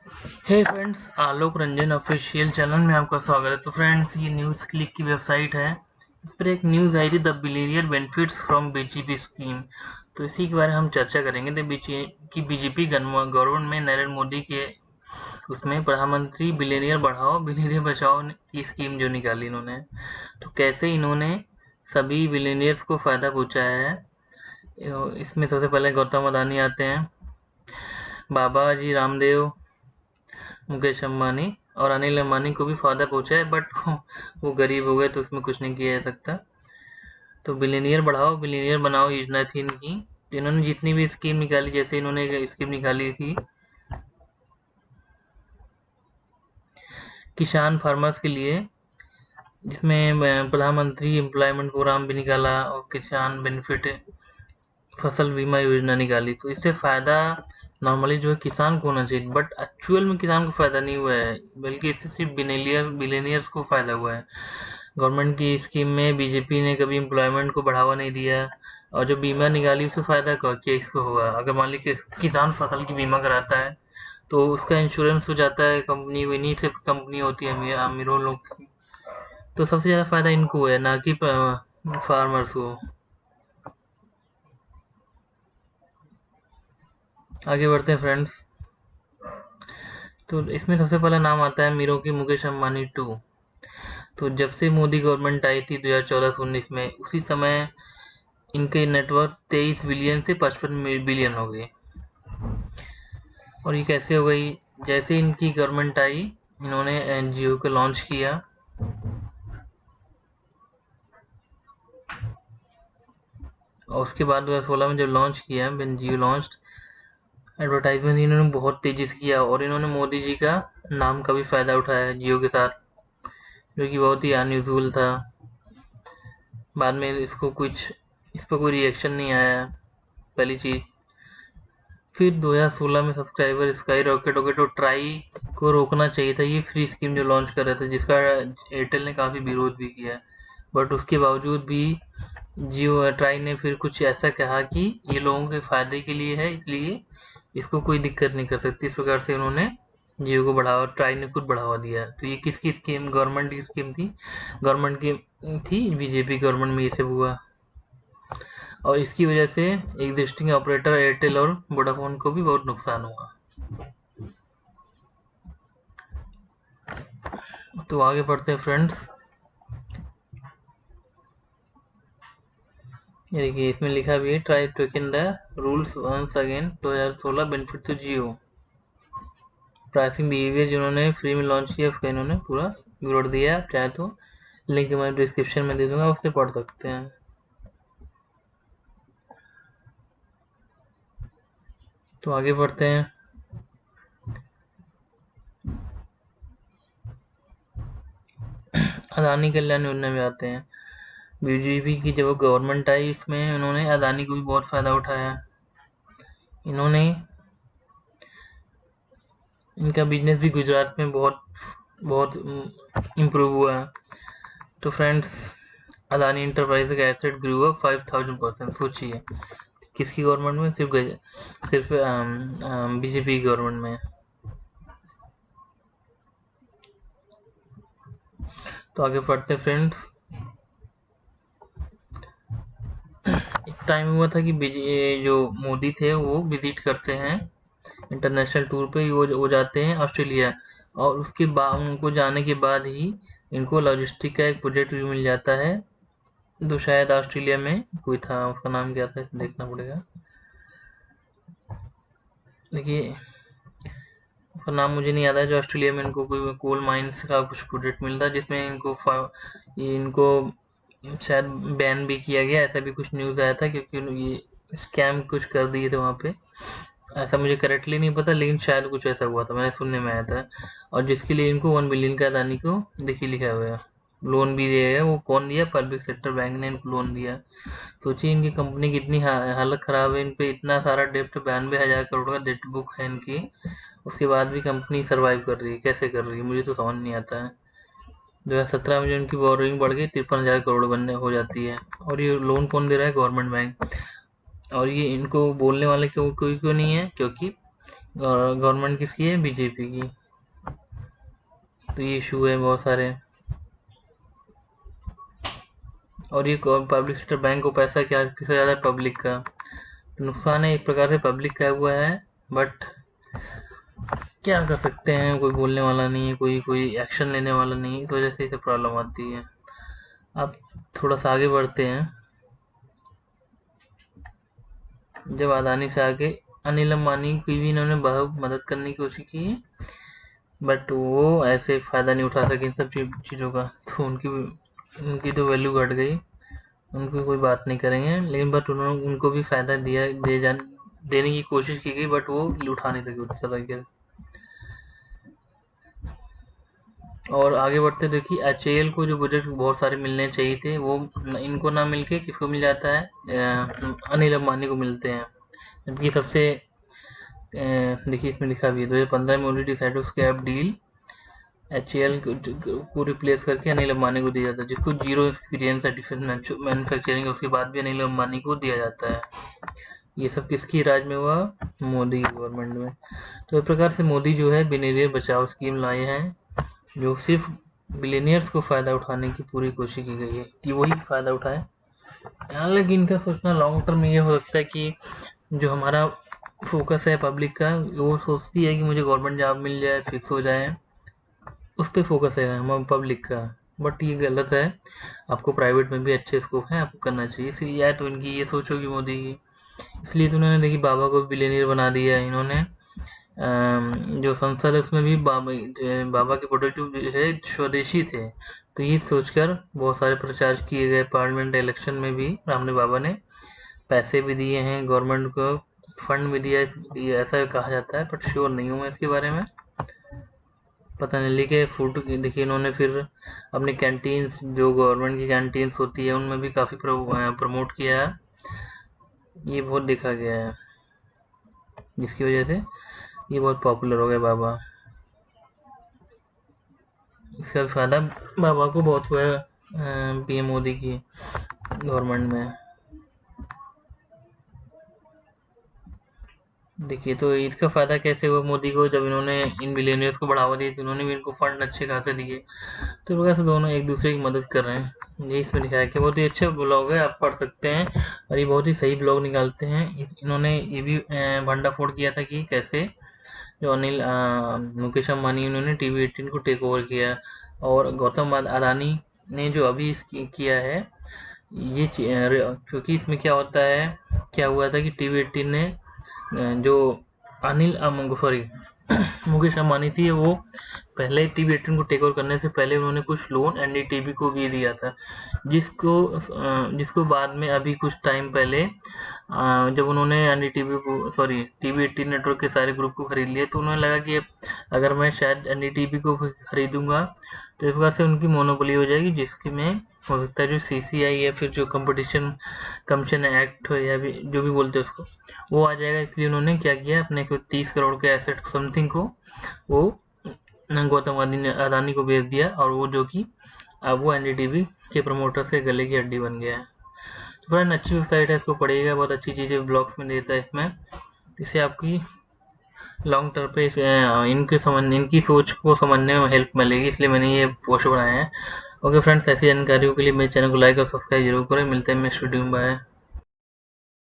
हे friends, Alok Ranjan official channel में आपका स्वागत है। तो फ्रेंड्स, ये न्यूज़ क्लिक की वेबसाइट है। इस पर एक न्यूज़ आई थी, the billionaire benefits from BJP scheme. तो इसी के बारे में हम चर्चा करेंगे। कि बीजेपी गवर्नमेंट में नरेंद्र मोदी के उसमें प्रधानमंत्री बिलियनियर बढ़ाओ बिलियनियर बचाओ की स्कीम जो निकाली इन्होंने, तो कैसे इन्होंने सभी बिलियनियर्स को फ़ायदा पहुँचाया है। इसमें सबसे पहले गौतम अदानी आते हैं, बाबा जी रामदेव, मुकेश अंबानी और अनिल अंबानी को भी फ़ायदा पहुँचा है, बट वो गरीब हो गए तो उसमें कुछ नहीं किया जा सकता। तो बिलियनियर बढ़ाओ बिलियनियर बनाओ योजना थी इनकी। तो इन्होंने जितनी भी स्कीम निकाली, जैसे इन्होंने एक स्कीम निकाली थी किसान फार्मर्स के लिए, जिसमें प्रधानमंत्री एम्प्लॉयमेंट प्रोग्राम भी निकाला और किसान बेनिफिट फसल बीमा योजना निकाली। तो इससे फ़ायदा नॉर्मली जो है किसान को होना चाहिए, बट एक्चुअल में किसान को फ़ायदा नहीं हुआ है, बल्कि इससे सिर्फ बिलियनियर्स को फ़ायदा हुआ है। गवर्नमेंट की स्कीम में बीजेपी ने कभी एम्प्लॉयमेंट को बढ़ावा नहीं दिया, और जो बीमा निकाली उससे फ़ायदा क्या इसको हुआ। अगर मान लीजिए किसान फसल की बीमा कराता है तो उसका इंश्योरेंस हो जाता है, कंपनी इन्हीं से कंपनी होती है अमीरों लोग की। तो सबसे ज़्यादा फ़ायदा इनको है, ना कि फार्मर्स को। आगे बढ़ते हैं फ्रेंड्स। तो इसमें सबसे पहला नाम आता है अमीरों की मुकेश अंबानी 2। तो जब से मोदी गवर्नमेंट आई थी 2014-19 में, उसी समय इनके नेटवर्क 23 बिलियन से 55 बिलियन हो गए। और ये कैसे हो गई? जैसे इनकी गवर्नमेंट आई, इन्होंने एनजीओ को लॉन्च किया, और उसके बाद 2016 में जब लॉन्च किया एनजीओ लॉन्च, एडवर्टाइजमेंट इन्होंने बहुत तेजी से किया, और इन्होंने मोदी जी का नाम का भी फ़ायदा उठाया जियो के साथ, जो कि बहुत ही अनयूजुअल था। बाद में इस पर कोई रिएक्शन नहीं आया, पहली चीज़। फिर 2016 में सब्सक्राइबर स्काई रॉकेट हो गए, तो ट्राई को रोकना चाहिए था, ये फ्री स्कीम जो लॉन्च कर रहे थे, जिसका एयरटेल ने काफ़ी विरोध भी किया। बट उसके बावजूद भी जियो ट्राई ने फिर कुछ ऐसा कहा कि ये लोगों के फ़ायदे के लिए है, इसलिए इसको कोई दिक्कत नहीं कर सकती। इस प्रकार से उन्होंने जियो को बढ़ावा, ट्राई ने खुद बढ़ावा दिया। तो ये किसकी स्कीम? गवर्नमेंट की स्कीम थी, गवर्नमेंट की थी, बीजेपी गवर्नमेंट में ये सब हुआ। और इसकी वजह से एग्जिस्टिंग ऑपरेटर एयरटेल और वोडाफोन को भी बहुत नुकसान हुआ। तो आगे बढ़ते हैं फ्रेंड्स। ये देखिए, इसमें लिखा भी है, TRAI taken the rules once again 2016 benefit to Jio. Pricing behaviour जिन्होंने फ्री में लॉन्च किया, उसका इन्होंने पूरा विवरण दिया है। आप चाहे तो लिंक मैं डिस्क्रिप्शन में दे दूंगा, उससे पढ़ सकते हैं। तो आगे बढ़ते हैं। अदानी कल्याण योजना में आते हैं। बीजेपी की जब गवर्नमेंट आई, इसमें उन्होंने अदानी को भी बहुत फ़ायदा उठाया। इन्होंने इनका बिजनेस भी गुजरात में बहुत बहुत इम्प्रूव हुआ है। तो फ्रेंड्स, अदानी इंटरप्राइज का एसेट ग्रू अप 5000%। सोचिए, किसकी गवर्नमेंट में? सिर्फ बीजेपी गवर्नमेंट में। तो आगे बढ़ते फ्रेंड्स। एक टाइम हुआ था कि जो मोदी थे वो विजिट करते हैं इंटरनेशनल टूर पे, वो जाते हैं ऑस्ट्रेलिया, और उसके बाद उनको जाने के बाद ही इनको लॉजिस्टिक का एक प्रोजेक्ट भी मिल जाता है। तो शायद ऑस्ट्रेलिया में कोई था, उसका नाम क्या था देखना पड़ेगा। देखिए, उसका नाम मुझे नहीं याद है। जो ऑस्ट्रेलिया में इनको कोई कोल माइंस का कुछ प्रोजेक्ट मिलता है, जिसमें इनको शायद बैन भी किया गया, ऐसा भी कुछ न्यूज़ आया था, क्योंकि ये स्कैम कुछ कर दिए थे वहाँ पे। ऐसा मुझे करेक्टली नहीं पता, लेकिन शायद कुछ ऐसा हुआ था, मैंने सुनने में आया था। और जिसके लिए इनको 1 बिलियन का अदानी को देखिए लिखा हुआ है, लोन भी दिया है। वो कौन दिया? पब्लिक सेक्टर बैंक ने इनको लोन दिया। सोचिए इनकी कंपनी की इतनी हालत ख़राब है, इन पे इतना सारा डेप्ट, 92,000 करोड़ का डेट बुक है इनकी, उसके बाद भी कंपनी सर्वाइव कर रही है। कैसे कर रही है, मुझे तो समझ नहीं आता है। 2017 में जो इनकी बोरिंग बढ़ गई 53,000 करोड़ बनने हो जाती है, और ये लोन कौन दे रहा है? Government bank. और ये इनको बोलने वाले क्यों कोई क्यों नहीं है? क्योंकि और गवर्नमेंट किसकी है? बीजेपी की। तो ये इशू है बहुत सारे। और ये पब्लिक सेक्टर बैंक को पैसा क्या किससे ज़्यादा है? पब्लिक का। तो नुकसान है एक प्रकार से पब्लिक का हुआ है, बट क्या कर सकते हैं, कोई बोलने वाला नहीं है, कोई कोई एक्शन लेने वाला नहीं है, इस वजह से इसे प्रॉब्लम आती है। अब थोड़ा सा आगे बढ़ते हैं। जब अदानी से आगे अनिल अंबानी की भी इन्होंने बहुत मदद करने की कोशिश की, बट वो ऐसे फ़ायदा नहीं उठा सके इन सब चीज़ों का, तो उनकी तो वैल्यू घट गई। उनकी कोई बात नहीं करेंगे, लेकिन बट उन्होंने उनको भी फ़ायदा देने की कोशिश की गई, बट वो उठा नहीं सके उस तरह के। और आगे बढ़ते देखिए, एचएएल को जो बजट बहुत सारे मिलने चाहिए थे, वो इनको ना मिलके किसको मिल जाता है? अनिल अंबानी को मिलते हैं। जबकि सबसे देखिए इसमें लिखा भी है 2015 में already decide scrap deal HAL को रिप्लेस करके अनिल अंबानी को दिया जाता है, जिसको जीरो एक्सपीरियंस है डिफेंस मैन्युफैक्चरिंग, उसके बाद भी अनिल अंबानी को दिया जाता है। ये सब किसकी राज में हुआ? मोदी की गवर्नमेंट में। तो इस प्रकार से मोदी जो है बिलियनियर बचाओ स्कीम लाए हैं, जो सिर्फ बिलियनियर्स को फ़ायदा उठाने की पूरी कोशिश की गई है कि वही फ़ायदा उठाए। हालांकि इनका सोचना लॉन्ग टर्म में ये हो सकता है कि जो हमारा फोकस है पब्लिक का, वो सोचती है कि मुझे गवर्नमेंट जॉब मिल जाए, फिक्स हो जाए, उस पर फोकस है हमारा पब्लिक का। बट ये गलत है, आपको प्राइवेट में भी अच्छे स्कोप हैं, आपको करना चाहिए। इसलिए या तो इनकी ये सोच होगी मोदी की, इसलिए तो उन्होंने देखिए बाबा को बिलियनियर बना दिया है इन्होंने। जो संसद है उसमें भी बाबा के प्रोडक्ट जो है स्वदेशी थे, तो ये सोचकर बहुत सारे प्रचार किए गए। पार्लियामेंट इलेक्शन में भी रामदेव बाबा ने पैसे भी दिए हैं, गवर्नमेंट को फंड भी दिया है, ये ऐसा कहा जाता है, बट श्योर नहीं हूँ मैं इसके बारे में, पता नहीं। लेके फूड देखिए इन्होंने फिर अपनी कैंटीन्स, जो गवर्नमेंट की कैंटीन्स होती है, उनमें भी काफ़ी प्रमोट किया है। ये बहुत देखा गया है, जिसकी वजह से ये बहुत पॉपुलर हो गए बाबा। इसका फ़ायदा बाबा को बहुत हुआ है पीएम मोदी की गवर्नमेंट में। देखिए तो इसका फ़ायदा कैसे हुआ मोदी को, जब इन्होंने इन बिलियनियर्स को बढ़ावा दिया तो इन्होंने भी इनको फंड अच्छे खासे दिए, तो इस वजह से दोनों एक दूसरे की मदद कर रहे हैं। यही इसमें लिखा है कि बहुत ही अच्छे ब्लॉग है, आप पढ़ सकते हैं, और ये बहुत ही सही ब्लॉग निकालते हैं। इन्होंने ये भी भंडाफोड़ किया था कि कैसे जो मुकेश अम्बानी उन्होंने TV18 को टेक ओवर किया, और गौतम अदानी ने जो अभी किया है ये क्योंकि इसमें क्या होता है, क्या हुआ था कि TV18 ने जो सॉरी मुकेश अम्बानी थी, वो पहले TV18 को टेक ओवर करने से पहले उन्होंने कुछ लोन NDTV को भी दिया था, जिसको बाद में अभी कुछ टाइम पहले जब उन्होंने NDTV को सॉरी TV18 नेटवर्क के सारे ग्रुप को खरीद लिया, तो उन्हें लगा कि अगर मैं शायद NDTV को खरीदूंगा तो इस प्रकार से उनकी मोनोपोली हो जाएगी, जिसकी में हो सकता है जो CCI या फिर जो कंपटीशन कमीशन एक्ट या भी जो भी बोलते हैं उसको, वो आ जाएगा। इसलिए उन्होंने क्या किया, अपने को 30 करोड़ के एसेट समथिंग को वो गौतम अदानी को बेच दिया, और वो जो कि अब वो NDTV के प्रमोटर से गले की हड्डी बन गया है। तो फ्रेंड अच्छी वेबसाइट है, इसको पढ़िएगा, बहुत अच्छी चीज़ें ब्लॉग्स में देता है इसमें, इससे आपकी लॉन्ग टर्म पे इनकी सोच को समझने में हेल्प मिलेगी, इसलिए मैंने ये पोस्ट बनाया है। ओके फ्रेंड्स, ऐसी जानकारियों के लिए मेरे चैनल को लाइक और सब्सक्राइब जरूर करें। मिलते हैं नेक्स्ट वीडियो में, बाय।